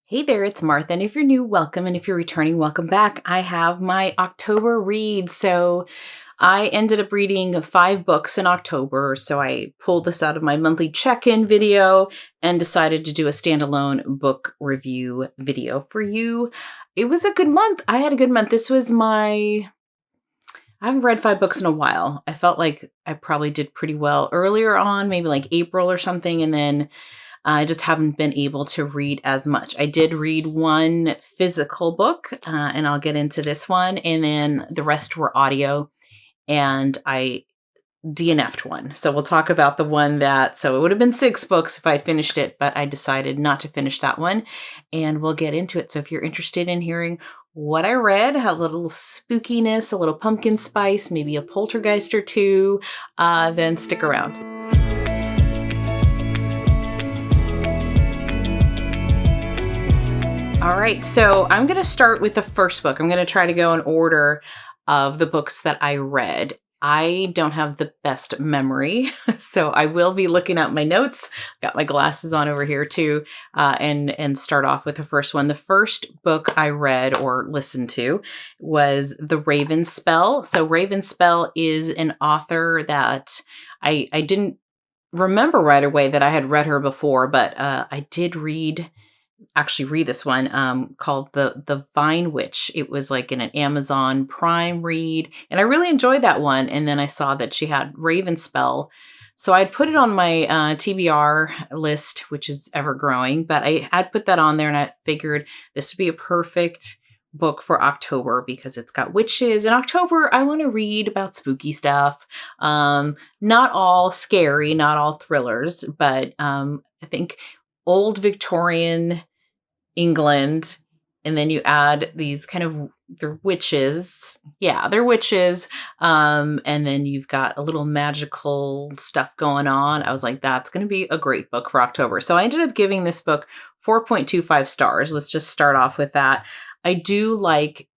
Hey there, it's Martha. And if you're new, welcome. And if you're returning, welcome back. I have my October read. So I ended up reading 5 books in October. So I pulled this out of my monthly check-in video and decided to do a standalone book review video for you. It was a good month. I had a good month. I haven't read 5 books in a while. I felt like I probably did pretty well earlier on, maybe like April or something. And then I just haven't been able to read as much. I did read one physical book, and I'll get into this one. And then the rest were audio, and I DNF'd one. So we'll talk about the one so it would have been 6 books if I'd finished it, but I decided not to finish that one. And we'll get into it. So if you're interested in hearing what I read, a little spookiness, a little pumpkin spice, maybe a poltergeist or two, then stick around. All right, so I'm going to start with the first book. I'm going to try to go in order of the books that I read. I don't have the best memory, so I will be looking at my notes. Got my glasses on over here too, and start off with the first one. The first book I read or listened to was The Raven Spell. So Raven Spell is an author that I didn't remember right away that I had read her before, but I did read this one called the Vine Witch. It was like in an Amazon Prime read, and I really enjoyed that one. And then I saw that she had Raven Spell, so I'd put it on my TBR list, which is ever growing, but I had put that on there, and I figured this would be a perfect book for October because it's got witches. In October, I want to read about spooky stuff. Not all scary, not all thrillers, but I think old Victorian England, and then you add these kind of, they're witches. Yeah, they're witches. And then you've got a little magical stuff going on. I was like, that's going to be a great book for October. So I ended up giving this book 4.25 stars. Let's just start off with that. I do like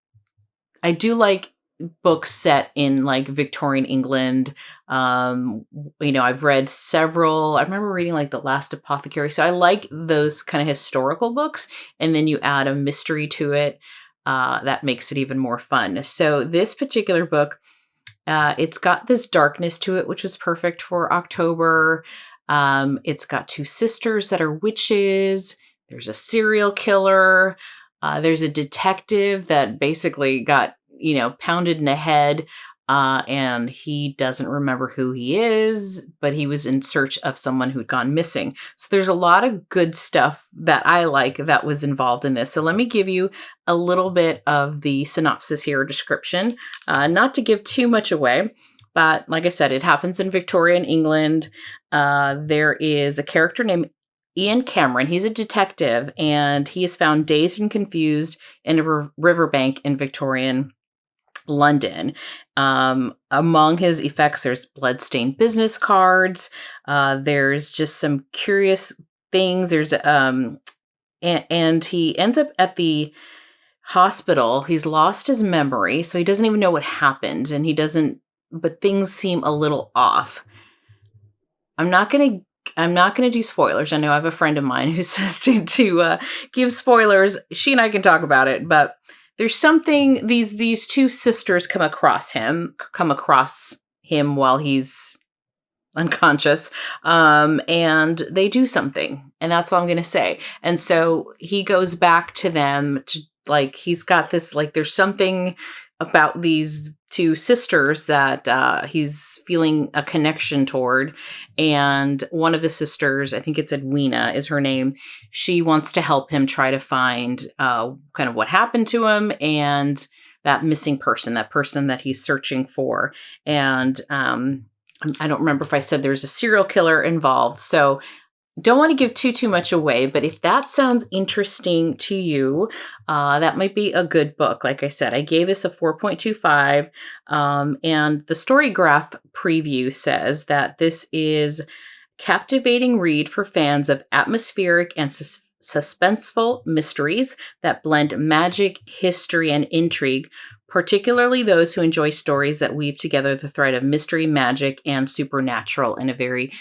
books set in like Victorian England. I've read several. I remember reading like The Last Apothecary. So I like those kind of historical books. And then you add a mystery to it. That makes it even more fun. So this particular book, it's got this darkness to it, which was perfect for October. It's got 2 sisters that are witches. There's a serial killer. There's a detective that basically got pounded in the head, and he doesn't remember who he is, but he was in search of someone who'd gone missing. So there's a lot of good stuff that I like that was involved in this. So let me give you a little bit of the synopsis here, description, not to give too much away, but like I said, it happens in Victorian England. There is a character named Ian Cameron. He's a detective, and he is found dazed and confused in a riverbank in Victorian London. Among his effects, there's bloodstained business cards. There's just some curious things. There's and he ends up at the hospital. He's lost his memory, so he doesn't even know what happened, but things seem a little off. I'm not going to do spoilers. I know I have a friend of mine who says to give spoilers. She and I can talk about it, but there's something, these 2 sisters come across him while he's unconscious, and they do something, and that's all I'm going to say. And so he goes back to them to, like, he's got this, like, there's something about these 2 sisters that he's feeling a connection toward. And one of the sisters, I think it's Edwina is her name, she wants to help him try to find kind of what happened to him and that missing person, that person that he's searching for. And I don't remember if I said there's a serial killer involved. So don't want to give too much away, but if that sounds interesting to you, that might be a good book. Like I said, I gave this a 4.25, and the Story Graph preview says that this is captivating read for fans of atmospheric and suspenseful mysteries that blend magic, history, and intrigue, particularly those who enjoy stories that weave together the thread of mystery, magic, and supernatural in a very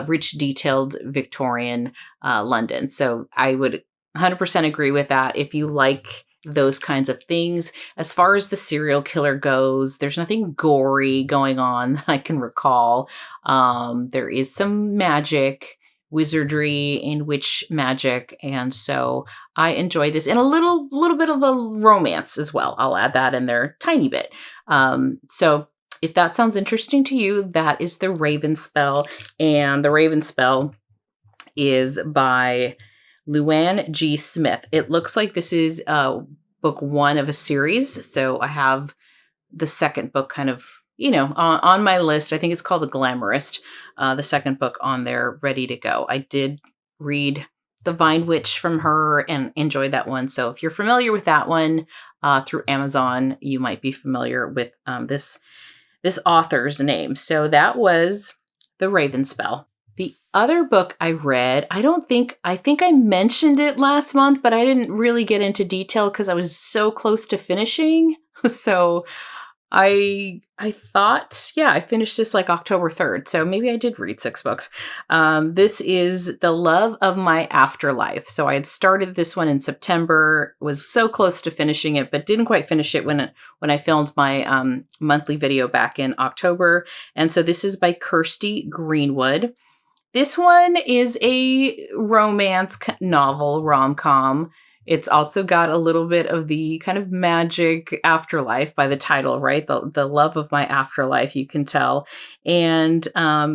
rich, detailed Victorian London. So I would 100% agree with that. If you like those kinds of things, as far as the serial killer goes, there's nothing gory going on that I can recall. There is some magic, wizardry and witch magic, and so I enjoy this, and a little bit of a romance as well. I'll add that in there, tiny bit. So if that sounds interesting to you, that is The Raven Spell, and The Raven Spell is by Luanne G. Smith. It looks like this is book 1 of a series. So I have the second book kind of, on my list. I think it's called The Glamourist, the second book on there, ready to go. I did read The Vine Witch from her and enjoyed that one. So if you're familiar with that one through Amazon, you might be familiar with this author's name. So that was The Raven Spell. The other book I read, I think I mentioned it last month, but I didn't really get into detail because I was so close to finishing. So I thought, I finished this like October 3rd. So maybe I did read 6 books. This is The Love of My Afterlife. So I had started this one in September, was so close to finishing it, but didn't quite finish it when I filmed my monthly video back in October. And so this is by Kirsty Greenwood. This one is a romance novel, rom-com. It's also got a little bit of the kind of magic afterlife by the title, right? The Love of My Afterlife, you can tell. And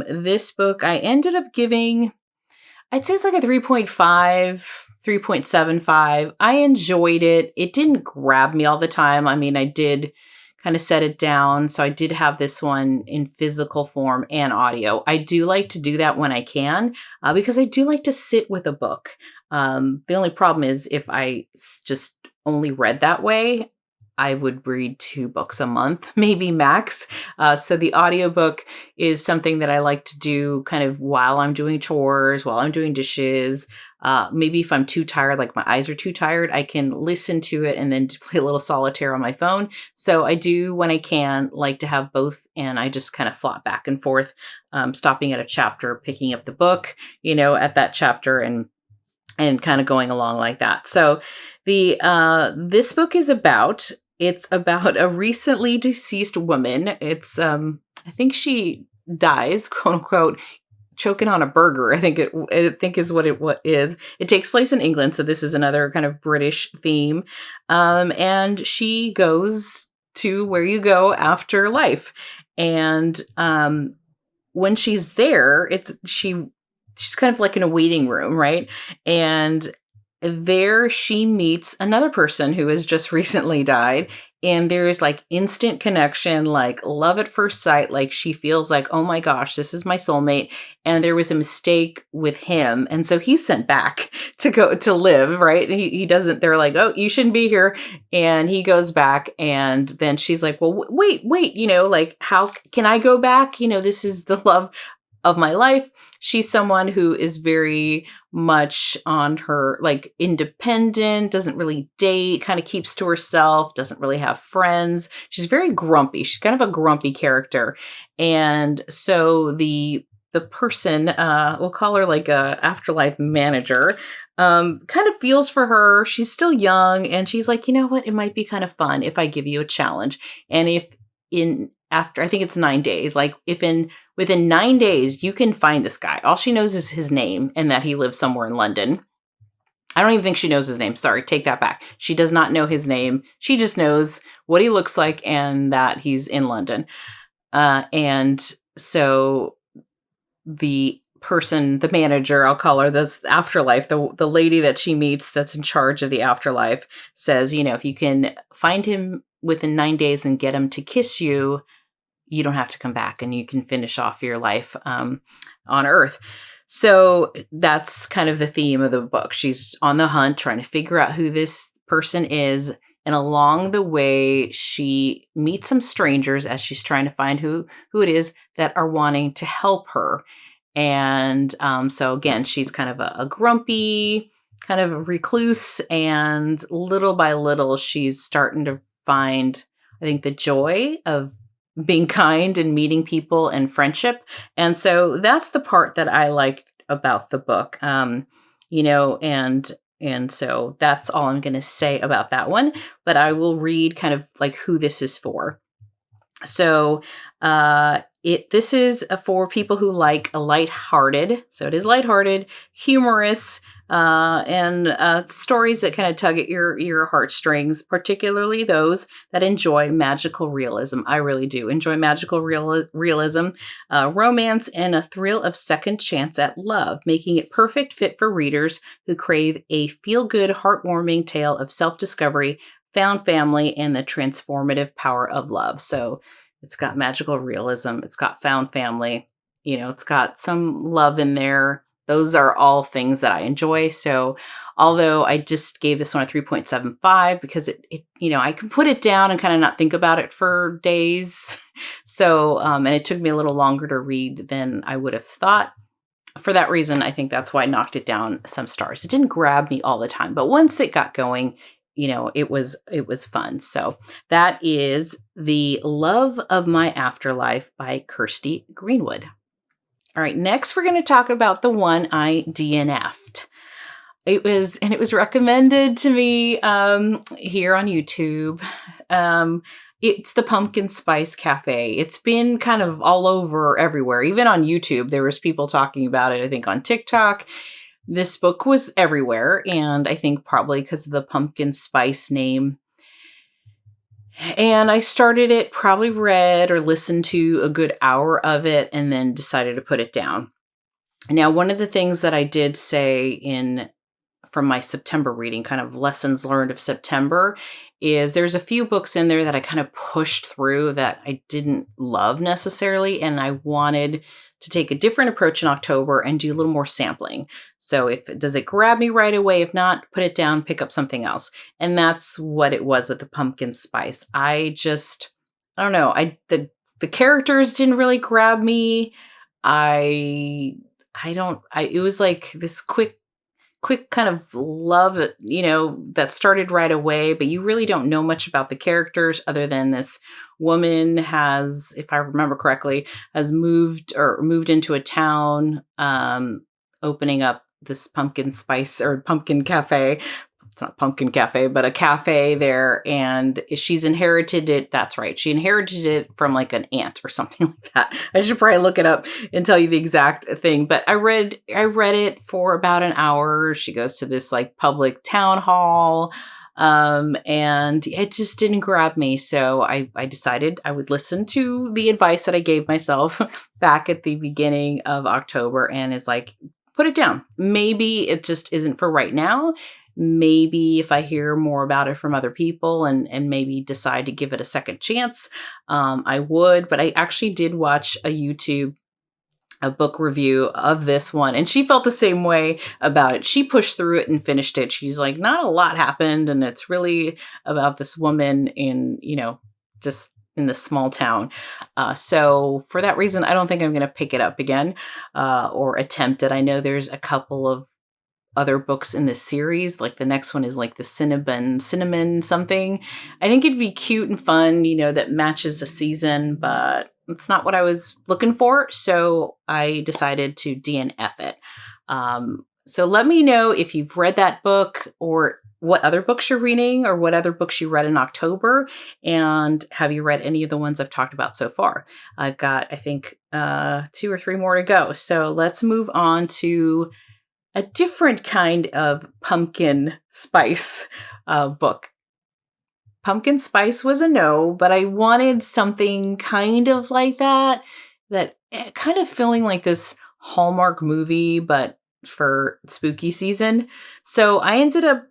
this book, I ended up giving, I'd say it's like a 3.5, 3.75. I enjoyed it. It didn't grab me all the time. I mean, I did kind of set it down. So I did have this one in physical form and audio. I do like to do that when I can, because I do like to sit with a book. The only problem is if I just only read that way, I would read 2 books a month, maybe max. So the audiobook is something that I like to do kind of while I'm doing chores, while I'm doing dishes. Maybe if I'm too tired, like my eyes are too tired, I can listen to it and then play a little solitaire on my phone. So I do, when I can, like to have both, and I just kind of flop back and forth, stopping at a chapter, picking up the book, at that chapter, and kind of going along like that. So this book is about a recently deceased woman. It's I think she dies, quote unquote, choking on a burger. I think is what it is. It takes place in England, so this is another kind of British theme. And she goes to where you go after life, and when she's there, she's kind of like in a waiting room, right? And there she meets another person who has just recently died. And there's like instant connection, like love at first sight. Like she feels like, oh my gosh, this is my soulmate. And there was a mistake with him. And so he's sent back to go to live, right? And he doesn't, they're like, oh, you shouldn't be here. And he goes back. And then she's like, well, wait, like how can I go back? This is the love of my life. She's someone who is very much on her, like, independent, doesn't really date, kind of keeps to herself, doesn't really have friends. She's very grumpy. She's kind of a grumpy character. And so the person, we'll call her like a afterlife manager, kind of feels for her. She's still young, and she's like, you know what? It might be kind of fun if I give you a challenge. And I think it's 9 days, like within 9 days, you can find this guy. All she knows is his name and that he lives somewhere in London. I don't even think she knows his name. Sorry, take that back. She does not know his name. She just knows what he looks like and that he's in London. And so the person, the manager, I'll call her, this afterlife, the lady that she meets that's in charge of the afterlife, says, if you can find him within 9 days and get him to kiss you, you don't have to come back and you can finish off your life on Earth. So that's kind of the theme of the book. She's on the hunt, trying to figure out who this person is. And along the way, she meets some strangers as she's trying to find who it is that are wanting to help her. And so again, she's kind of a grumpy, kind of a recluse. And little by little, she's starting to find, I think, the joy of being kind and meeting people and friendship. And so that's the part that I liked about the book, and And so that's all I'm going to say about that one. But I will read kind of like who this is for. So this is for people who like a lighthearted. So it is lighthearted, humorous, and stories that kind of tug at your heartstrings, particularly those that enjoy magical realism. I really do enjoy magical realism, romance, and a thrill of second chance at love, making it perfect fit for readers who crave a feel-good, heartwarming tale of self-discovery, found family, and the transformative power of love. So it's got magical realism. It's got found family. It's got some love in there. Those are all things that I enjoy. So although I just gave this one a 3.75 because it I can put it down and kind of not think about it for days. So, and it took me a little longer to read than I would have thought. For that reason, I think that's why I knocked it down some stars. It didn't grab me all the time, but once it got going, it was fun. So that is The Love of My Afterlife by Kirsty Greenwood. All right, next we're going to talk about the one I DNF'd. It was recommended to me here on YouTube. It's the Pumpkin Spice Cafe. It's been kind of all over everywhere. Even on YouTube, there was people talking about it, I think on TikTok. This book was everywhere, and I think probably because of the pumpkin spice name. And I started it, probably read or listened to a good hour of it, and then decided to put it down. Now, one of the things that I did say from my September reading, kind of lessons learned of September, is there's a few books in there that I kind of pushed through that I didn't love necessarily, and I wanted to take a different approach in October and do a little more sampling. So does it grab me right away? If not, put it down, pick up something else. And that's what it was with the pumpkin spice. I don't know. The characters didn't really grab me. It was like this quick kind of love, that started right away, but you really don't know much about the characters other than this woman has, if I remember correctly, has moved into a town, opening up this pumpkin spice or pumpkin cafe. It's not pumpkin cafe, but a cafe there. And she's inherited it. That's right. She inherited it from like an aunt or something like that. I should probably look it up and tell you the exact thing. But I read it for about an hour. She goes to this like public town hall. And it just didn't grab me. So I decided I would listen to the advice that I gave myself back at the beginning of October, and is like, put it down. Maybe it just isn't for right now. Maybe if I hear more about it from other people and maybe decide to give it a second chance, I would. But I actually did watch a book review of this one, and she felt the same way about it. She pushed through it and finished it. She's like, not a lot happened, and it's really about this woman in, just in this small town. So for that reason, I don't think I'm going to pick it up again or attempt it. I know there's a couple of other books in this series. Like the next one is like the cinnamon something. I think it'd be cute and fun, that matches the season, but it's not what I was looking for. So I decided to DNF it. So let me know if you've read that book or what other books you're reading or what other books you read in October. And have you read any of the ones I've talked about so far? I've got, I think, 2 or 3 more to go. So let's move on to a different kind of pumpkin spice book. Pumpkin spice was a no, but I wanted something kind of like that kind of feeling like this Hallmark movie, but for spooky season. So I ended up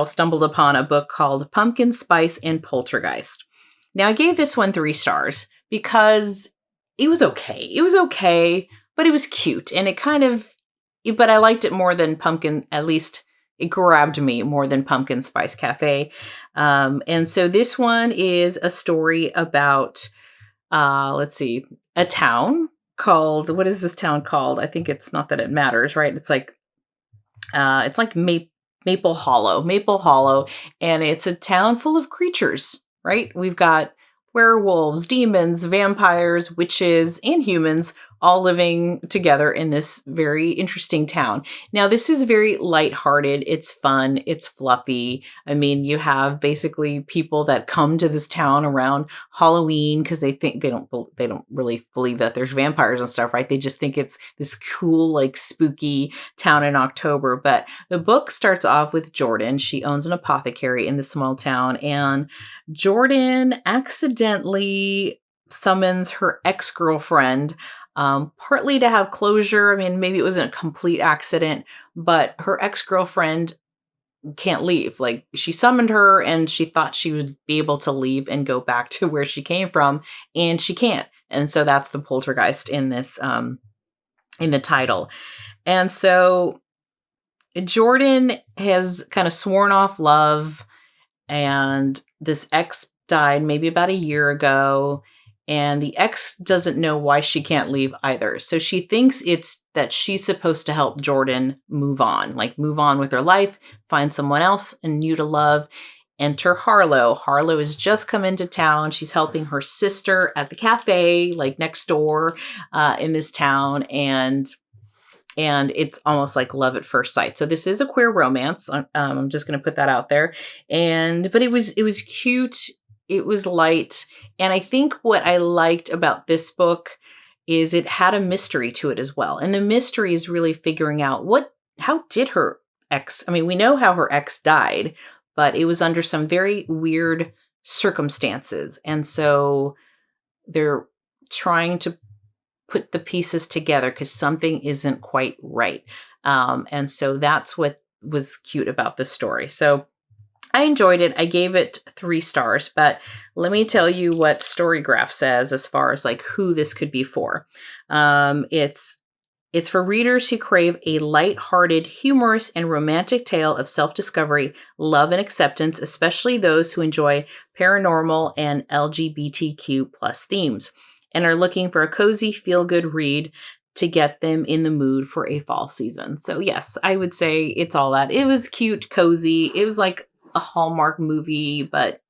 stumbled upon a book called Pumpkin Spice and Poltergeist. Now I gave this one 3 stars because it was okay. It was okay, but it was cute, and but I liked it more than pumpkin, at least it grabbed me more than Pumpkin Spice Cafe. And so this one is a story about, a town called, what is this town called? I think it's not that it matters, right? It's like Maple Hollow. And it's a town full of creatures, right? We've got werewolves, demons, vampires, witches, and humans all living together in this very interesting town. Now, this is very lighthearted. It's fun. It's fluffy. I mean, you have basically people that come to this town around Halloween because they think they don't really believe that there's vampires and stuff, right? They just think it's this cool, like spooky town in October. But the book starts off with Jordan. She owns an apothecary in the small town, and Jordan accidentally summons her ex-girlfriend, partly to have closure. I mean, maybe it wasn't a complete accident, but her ex-girlfriend can't leave. Like, she summoned her and she thought she would be able to leave and go back to where she came from, and she can't. And so that's the poltergeist in this, in the title. And so Jordan has kind of sworn off love, and this ex died maybe about a year ago, and the ex doesn't know why she can't leave either. So she thinks it's that she's supposed to help Jordan move on with her life, find someone else and new to love. Enter Harlow. Harlow has just come into town. She's helping her sister at the cafe, like next door, in this town, and it's almost like love at first sight. So this is a queer romance. I'm just going to put that out there. But it was cute. It was light. And I think what I liked about this book is it had a mystery to it as well. And the mystery is really figuring out how did her ex, I mean, we know how her ex died, but it was under some very weird circumstances. And so they're trying to put the pieces together because something isn't quite right. And so that's what was cute about this story. So I enjoyed it. I gave it 3 stars, but let me tell you what Storygraph says as far as like who this could be for. It's for readers who crave a light-hearted, humorous, and romantic tale of self-discovery, love, and acceptance, especially those who enjoy paranormal and LGBTQ plus themes and are looking for a cozy, feel-good read to get them in the mood for a fall season. So yes, I would say it's all that. It was cute, cozy. It was like a Hallmark movie, but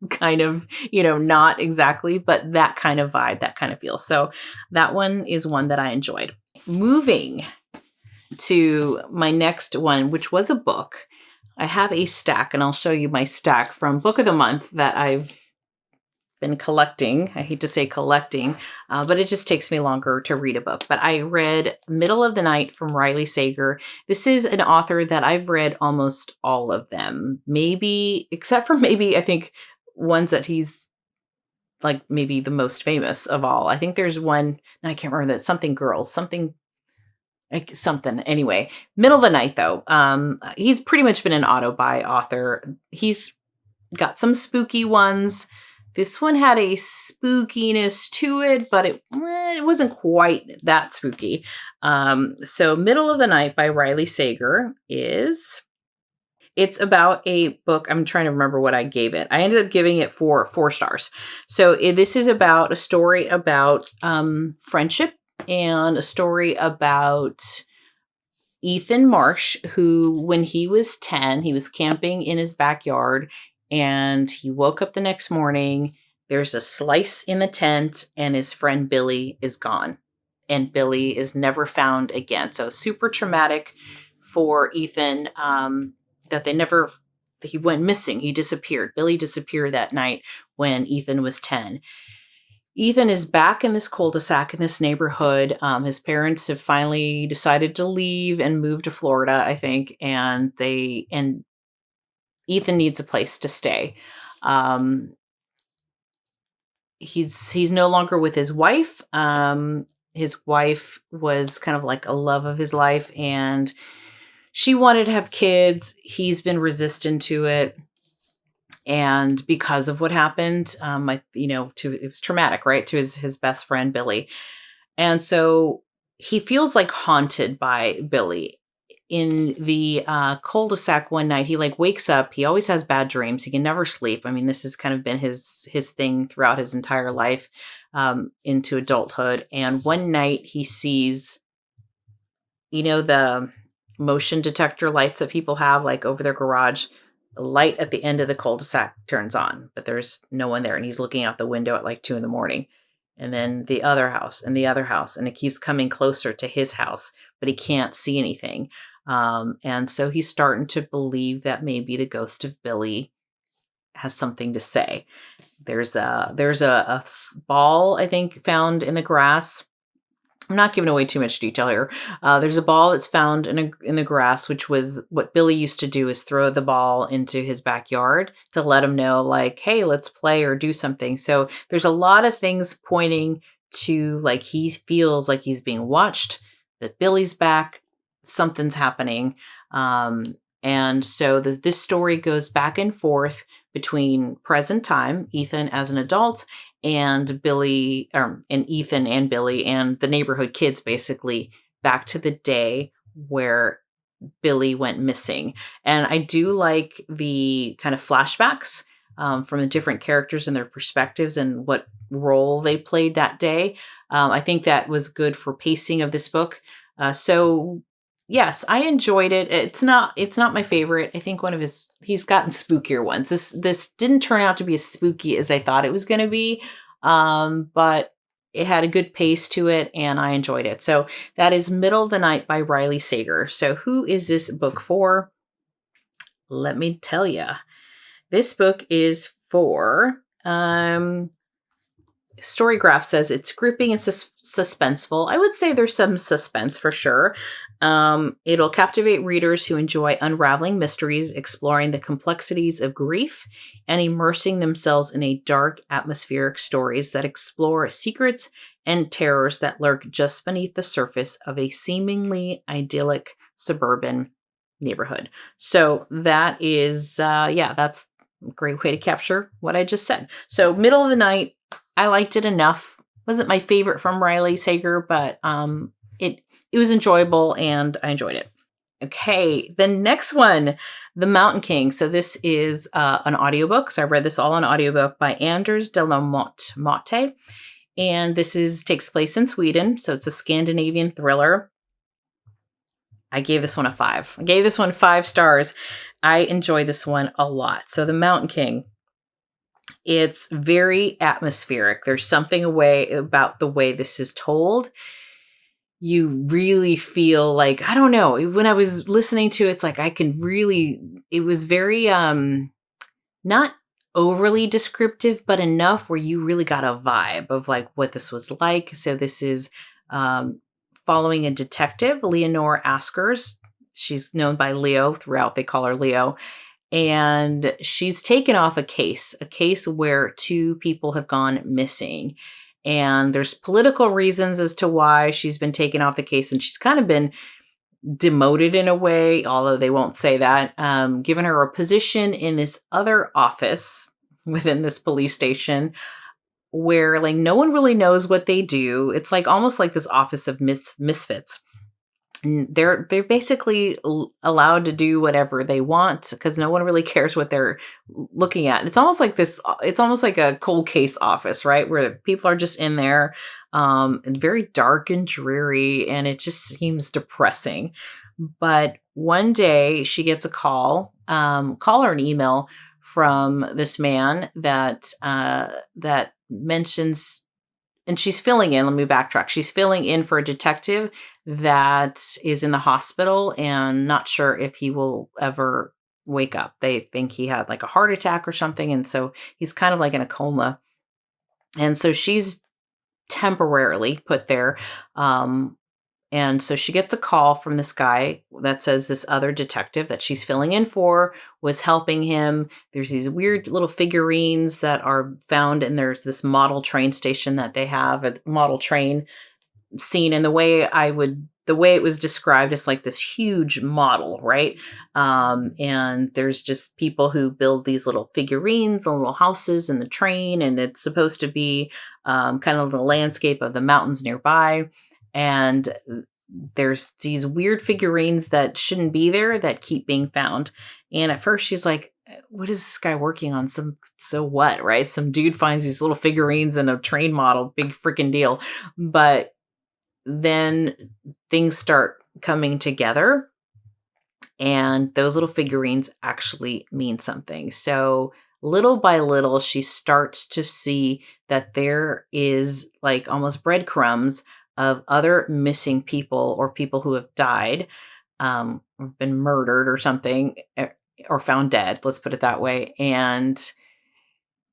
kind of, not exactly, but that kind of vibe, that kind of feel. So that one is one that I enjoyed. Moving to my next one, which was a book. I have a stack, and I'll show you my stack from Book of the Month that I've been collecting. I hate to say collecting, but it just takes me longer to read a book. But I read Middle of the Night from Riley Sager. This is an author that I've read almost all of them, except for I think ones that he's like maybe the most famous of all. I think there's one, I can't remember that, something girls, something. Anyway, Middle of the Night though. He's pretty much been an auto-buy author. He's got some spooky ones. This one had a spookiness to it, but it wasn't quite that spooky. So Middle of the Night by Riley Sager it's about a book. I'm trying to remember what I gave it. I ended up giving it 4 stars. So this is about a story about friendship and a story about Ethan Marsh, who, when he was 10, he was camping in his backyard. And he woke up the next morning, there's a slice in the tent, and his friend Billy is gone. And Billy is never found again. So super traumatic for Ethan, that he went missing. He disappeared. Billy disappeared that night when Ethan was 10. Ethan is back in this cul-de-sac in this neighborhood. His parents have finally decided to leave and move to Florida, I think. And Ethan needs a place to stay. He's no longer with his wife. His wife was kind of like a love of his life, and she wanted to have kids. He's been resistant to it. And because of what happened, it was traumatic, right? To his best friend, Billy. And so he feels like haunted by Billy. In the cul-de-sac one night, he wakes up. He always has bad dreams. He can never sleep. I mean, this has kind of been his thing throughout his entire life into adulthood. And one night he sees, the motion detector lights that people have over their garage. The light at the end of the cul-de-sac turns on, but there's no one there. And he's looking out the window at 2 a.m. and then the other house and the other house, and it keeps coming closer to his house, but he can't see anything. And so he's starting to believe that maybe the ghost of Billy has something to say. There's a ball, I think, found in the grass. I'm not giving away too much detail here. There's a ball that's found in the grass, which was what Billy used to do, is throw the ball into his backyard to let him know, like, hey, let's play or do something. So there's a lot of things pointing to, like, he feels like he's being watched, that Billy's back, something's happening. And so this story goes back and forth between present time, Ethan as an adult, and Billy, and Ethan and Billy and the neighborhood kids, basically back to the day where Billy went missing. And I do like the kind of flashbacks from the different characters and their perspectives and what role they played that day. I think that was good for pacing of this book. So yes, I enjoyed it. It's not my favorite. I think he's gotten spookier ones. This didn't turn out to be as spooky as I thought it was going to be. But it had a good pace to it and I enjoyed it. So that is Middle of the Night by Riley Sager. So who is this book for? Let me tell you. This book is for, Storygraph says it's gripping and suspenseful. I would say there's some suspense for sure. It'll captivate readers who enjoy unraveling mysteries, exploring the complexities of grief, and immersing themselves in a dark, atmospheric stories that explore secrets and terrors that lurk just beneath the surface of a seemingly idyllic suburban neighborhood. So that is, that's a great way to capture what I just said. So Middle of the Night, I liked it enough. Wasn't my favorite from Riley Sager, but it was enjoyable and I enjoyed it. Okay, the next one, The Mountain King. So this is an audiobook. So I read this all on audiobook by Anders de la Motte. And this takes place in Sweden. So it's a Scandinavian thriller. I gave this one a 5. I gave this one 5 stars. I enjoyed this one a lot. So The Mountain King. It's very atmospheric. There's something about the way this is told. You really feel like, I don't know, when I was listening to it, it's like it was very, not overly descriptive, but enough where you really got a vibe of like what this was like. So this is following a detective, Leonore Askers. She's known by Leo throughout. They call her Leo. And she's taken off a case where 2 people have gone missing. And there's political reasons as to why she's been taken off the case. And she's kind of been demoted in a way, although they won't say that, given her a position in this other office within this police station where like no one really knows what they do. It's like almost like this office of misfits. They're basically allowed to do whatever they want because no one really cares what they're looking at. It's almost like a cold case office, right? Where people are just in there, and very dark and dreary, and it just seems depressing. But one day she gets a call or an email from this man that mentions, and she's filling in. Let me backtrack. She's filling in for a detective that is in the hospital and not sure if he will ever wake up. They think he had like a heart attack or something. And so he's kind of like in a coma. And so she's temporarily put there. And so she gets a call from this guy that says this other detective that she's filling in for was helping him. There's these weird little figurines that are found, and there's this model train station that they have, a model train scene. And the way it was described is like this huge model, right? And there's just people who build these little figurines and little houses in the train. And it's supposed to be kind of the landscape of the mountains nearby. And there's these weird figurines that shouldn't be there that keep being found. And at first she's like, what is this guy working on? So what, right? Some dude finds these little figurines in a train model, big freaking deal. But then things start coming together and those little figurines actually mean something. So little by little, she starts to see that there is like almost breadcrumbs of other missing people or people who have died, have been murdered or something, or found dead. Let's put it that way. And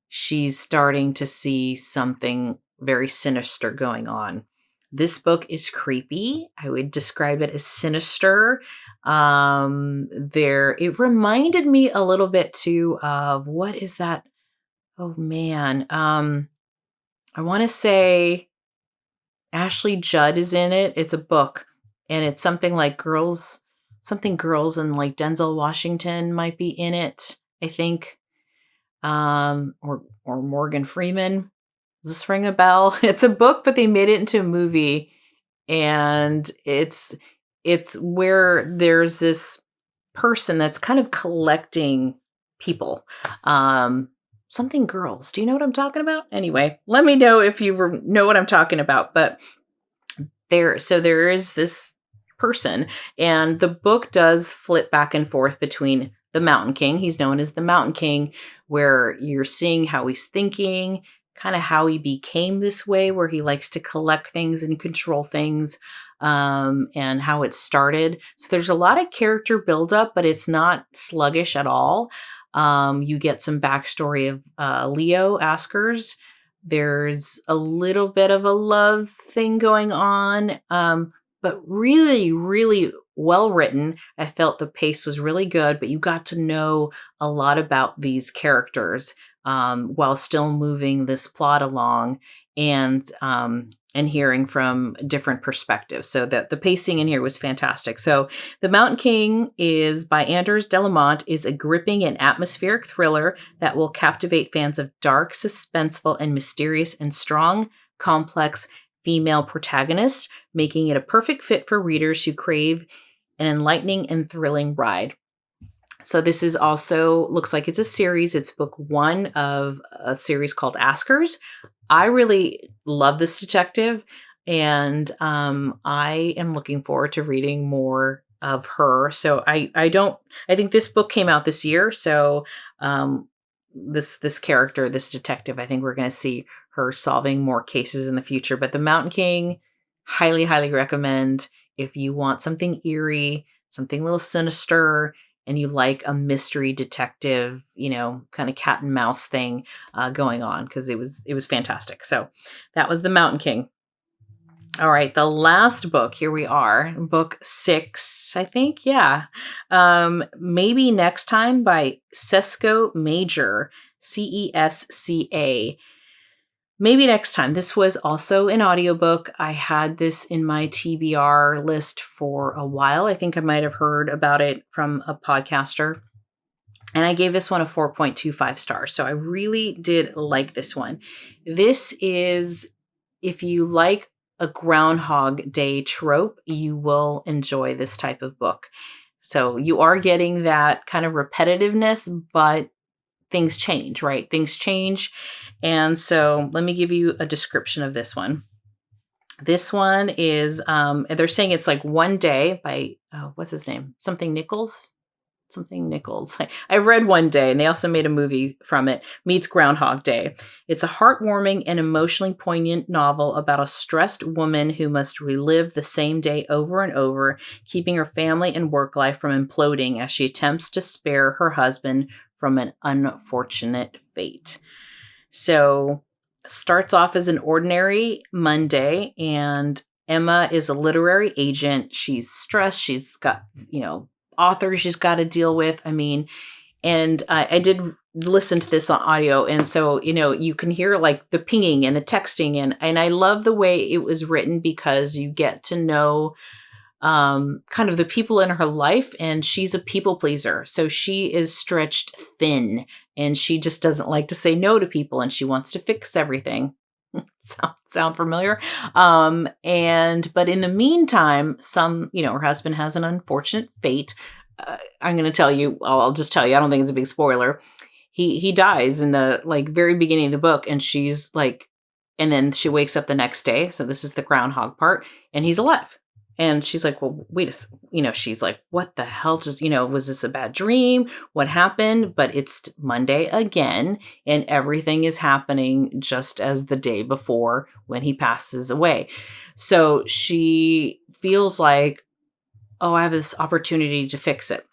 she's starting to see something very sinister going on. This book is creepy. I would describe it as sinister. It reminded me a little bit too of, what is that? Oh man. I want to say Ashley Judd is in it. It's a book, and it's something like girls, and like Denzel Washington might be in it, I think. Or Morgan Freeman. Does this ring a bell? It's a book, but they made it into a movie, and it's where there's this person that's kind of collecting people. Something girls. Do you know what I'm talking about? Anyway, let me know if you know what I'm talking about. But there is this person, and the book does flip back and forth between the Mountain King. He's known as the Mountain King, where you're seeing how he's thinking, kind of how he became this way, where he likes to collect things and control things, and how it started. So there's a lot of character buildup, but it's not sluggish at all. You get some backstory of Leo Askers. There's a little bit of a love thing going on, but really, really well written. I felt the pace was really good, but you got to know a lot about these characters while still moving this plot along, and hearing from different perspectives. So that the pacing in here was fantastic. So The Mountain King is by Anders Delamont, is a gripping and atmospheric thriller that will captivate fans of dark, suspenseful, and mysterious and strong, complex female protagonists, making it a perfect fit for readers who crave an enlightening and thrilling ride. So this is also, looks like it's a series. It's book 1 of a series called Askers. I really love this detective, and I am looking forward to reading more of her. So I think this book came out this year. So this character, this detective, I think we're going to see her solving more cases in the future. But The Mountain King, highly, highly recommend if you want something eerie, something a little sinister, and you like a mystery detective, kind of cat and mouse thing going on, because it was fantastic. So that was The Mountain King. All right, the last book, here we are, book 6, I think. Yeah. Maybe Next Time by Cesco Major, Cesca. Maybe Next Time. This was also an audiobook. I had this in my TBR list for a while. I think I might have heard about it from a podcaster. And I gave this one a 4.25 stars. So I really did like this one. This is, if you like a Groundhog Day trope, you will enjoy this type of book. So you are getting that kind of repetitiveness, but things change, right? Things change. And so let me give you a description of this one. This one is, they're saying it's like One Day by, what's his name? Something Nichols. I've read One Day, and they also made a movie from it, meets Groundhog Day. It's a heartwarming and emotionally poignant novel about a stressed woman who must relive the same day over and over, keeping her family and work life from imploding as she attempts to spare her husband from an unfortunate fate. So, starts off as an ordinary Monday, and Emma is a literary agent. She's stressed. She's got, authors she's got to deal with. And I did listen to this on audio. And so, you can hear like the pinging and the texting. And I love the way it was written, because you get to know kind of the people in her life, and she's a people pleaser. So she is stretched thin, and she just doesn't like to say no to people, and she wants to fix everything. Sound familiar? But in the meantime, her husband has an unfortunate fate. I'm going to tell you, I'll just tell you, I don't think it's a big spoiler. He dies in the very beginning of the book, and she's like, and then she wakes up the next day. So this is the groundhog part, and he's alive. And she's like, well, wait she's like, what the hell just, was this a bad dream? What happened? But it's Monday again, and everything is happening just as the day before when he passes away. So she feels like, oh, I have this opportunity to fix it.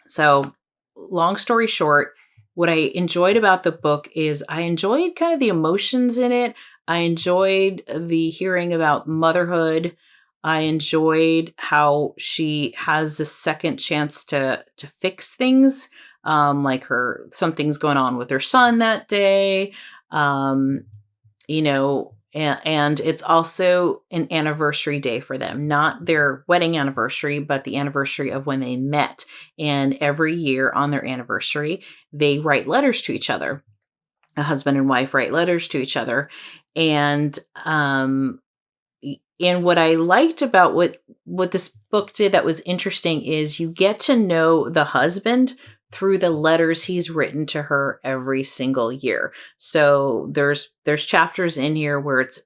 So long story short, what I enjoyed about the book is I enjoyed kind of the emotions in it. I enjoyed the hearing about motherhood. I enjoyed how she has this second chance to fix things. Like something's going on with her son that day. And it's also an anniversary day for them, not their wedding anniversary, but the anniversary of when they met. And every year on their anniversary, they write letters to each other. A husband and wife write letters to each other. And what I liked about what this book did that was interesting is you get to know the husband through the letters he's written to her every single year. So there's chapters in here where it's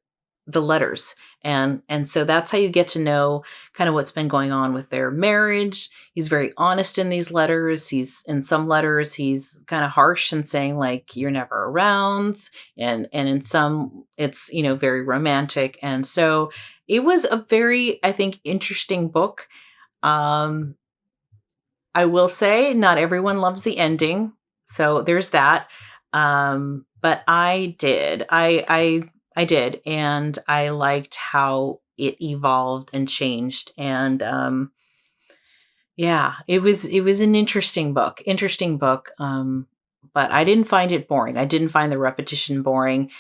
the letters. And so that's how you get to know kind of what's been going on with their marriage. He's very honest in these letters. In some letters, he's kind of harsh and saying like, you're never around. And in some, it's, very romantic. And so it was a very, I think, interesting book. I will say not everyone loves the ending. So there's that. But I did. I did. And I liked how it evolved and changed. And it was an interesting book. But I didn't find it boring. I didn't find the repetition boring.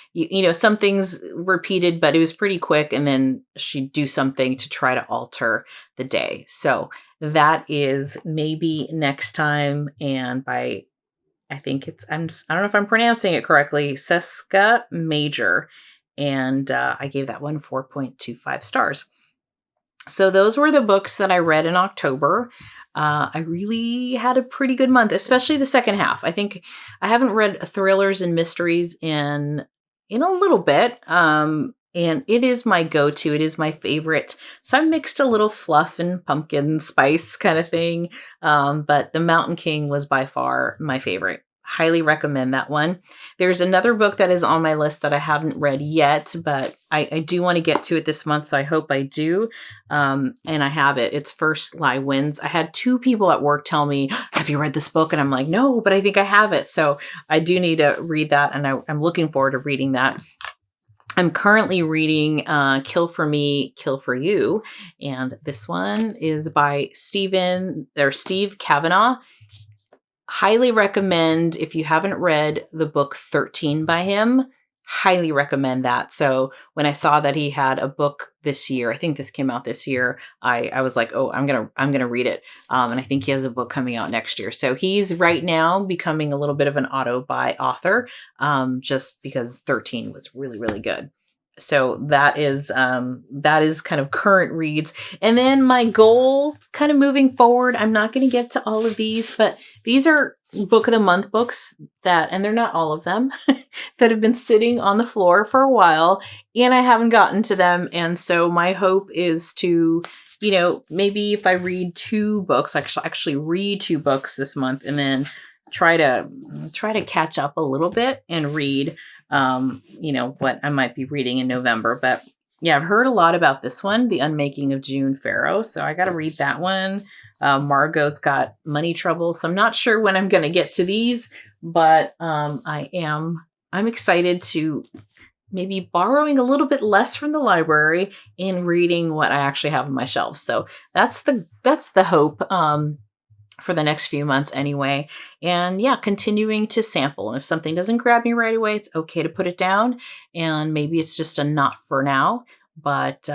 Some things repeated, but it was pretty quick. And then she'd do something to try to alter the day. So that is maybe next time. And I think I don't know if I'm pronouncing it correctly, Seska Major. And I gave that one 4.25 stars. So those were the books that I read in October. I really had a pretty good month, especially the second half. I think I haven't read thrillers and mysteries in a little bit. And it is my go-to. It is my favorite. So I mixed a little fluff and pumpkin spice kind of thing. But The Mountain King was by far my favorite. Highly recommend that one. There's another book that is on my list that I haven't read yet, but I do want to get to it this month, so I hope I do. And I have it. It's First Lie Wins. I had 2 people at work tell me, have you read this book? And I'm like, no, but I think I have it. So I do need to read that, and I'm looking forward to reading that. I'm currently reading Kill for Me, Kill for You. And this one is by Steve Kavanaugh. Highly recommend, if you haven't read the book 13 by him, highly recommend that. So when I saw that he had a book this year, I think this came out this year, I was like, oh, I'm gonna read it. And I think he has a book coming out next year. So he's right now becoming a little bit of an auto-buy author, just because 13 was really, really good. So that is kind of current reads. And then my goal kind of moving forward, I'm not going to get to all of these, but these are book of the month books and they're not all of them, that have been sitting on the floor for a while and I haven't gotten to them. And so my hope is to, maybe if I read 2 books, actually read 2 books this month and then try to catch up a little bit and read what I might be reading in November. But yeah, I've heard a lot about this one, The Unmaking of June Farrow. So I got to read that one. Margot's got money trouble. So I'm not sure when I'm going to get to these, but I'm excited to maybe borrowing a little bit less from the library and reading what I actually have on my shelves. So that's the hope. For the next few months anyway. And yeah, continuing to sample. And if something doesn't grab me right away, it's okay to put it down. And maybe it's just a not for now. But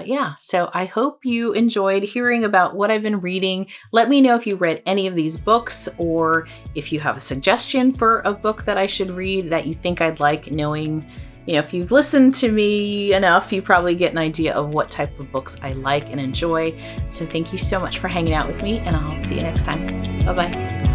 yeah, so I hope you enjoyed hearing about what I've been reading. Let me know if you read any of these books, or if you have a suggestion for a book that I should read that you think I'd like, knowing, if you've listened to me enough, you probably get an idea of what type of books I like and enjoy. So thank you so much for hanging out with me, and I'll see you next time. Bye-bye.